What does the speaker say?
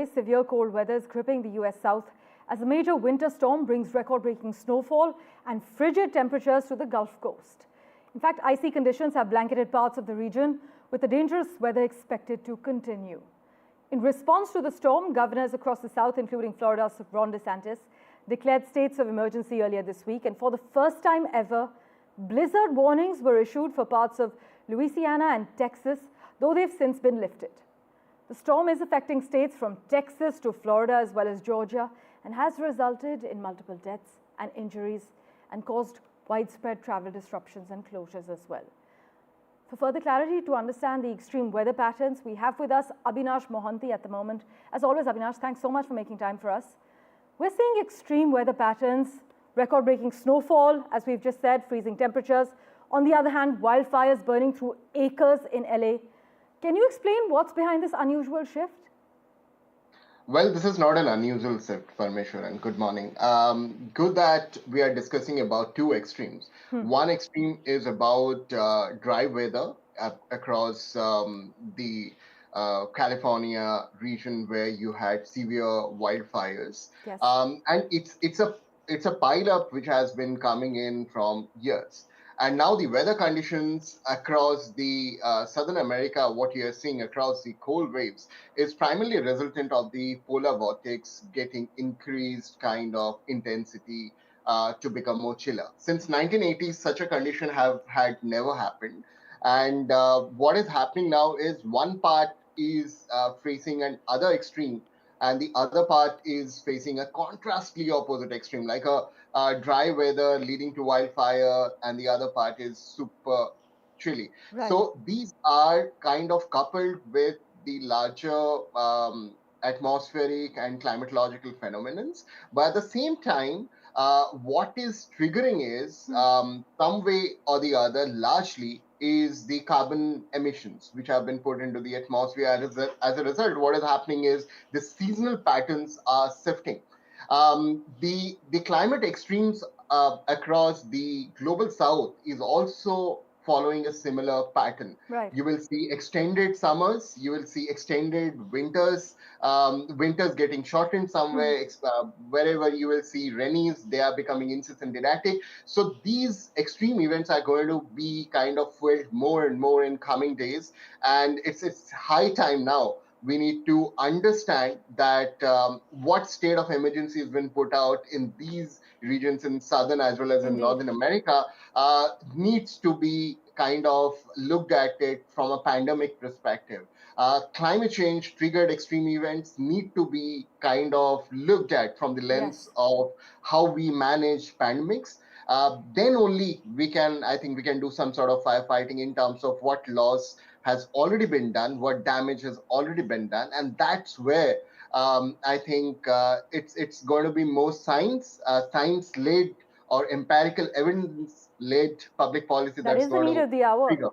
Severe cold weather is gripping the US South as a major winter storm brings record-breaking snowfall and frigid temperatures to the Gulf Coast. In fact, icy conditions have blanketed parts of the region, with the dangerous weather expected to continue. In response to the storm, governors across the South, including Florida's Ron DeSantis, declared states of emergency earlier this week, and for the first time ever, blizzard warnings were issued for parts of Louisiana and Texas, though they've since been lifted. The storm is affecting states from Texas to Florida as well as Georgia and has resulted in multiple deaths and injuries and caused widespread travel disruptions and closures as well. For further clarity to understand the extreme weather patterns, we have with us Abinash Mohanty at the moment. As always, Abinash, thanks so much for making time for us. We're seeing extreme weather patterns, record-breaking snowfall, as we've just said, freezing temperatures. On the other hand, wildfires burning through acres in LA. Can you explain what's behind this unusual shift? Well, this is not an unusual shift, Parmeshwar, and good morning. Good that we are discussing about two extremes. One extreme is about dry weather across the California region where you had severe wildfires. Yes. And it's a pileup which has been coming in from years. And now the weather conditions across the Southern America, what you are seeing across the cold waves, is primarily a resultant of the polar vortex getting increased kind of intensity to become more chiller. Since 1980s, such a condition had never happened. And what is happening now is one part is facing an other extreme, and the other part is facing a contrastly opposite extreme, like a dry weather leading to wildfire, and the other part is super chilly. Right. So these are kind of coupled with the larger atmospheric and climatological phenomena. But at the same time, what is triggering is some way or the other, largely, is the carbon emissions which have been put into the atmosphere. As a result, what is happening is the seasonal patterns are shifting. The climate extremes across the global south is also following a similar pattern. Right. You will see extended summers, you will see extended winters, winters getting shortened somewhere, wherever you will see rainies, they are becoming incessant erratic. So these extreme events are going to be kind of felt more and more in coming days. And it's high time now. We need to understand that what state of emergency has been put out in these regions in Southern as well as in Northern America needs to be kind of looked at it from a pandemic perspective. Climate change triggered extreme events need to be kind of looked at from the lens of how we manage pandemics. Then only I think we can do some sort of firefighting in terms of what loss has already been done, what damage has already been done. And that's where I think it's going to be more science-led or empirical evidence-led public policy that's going to trigger.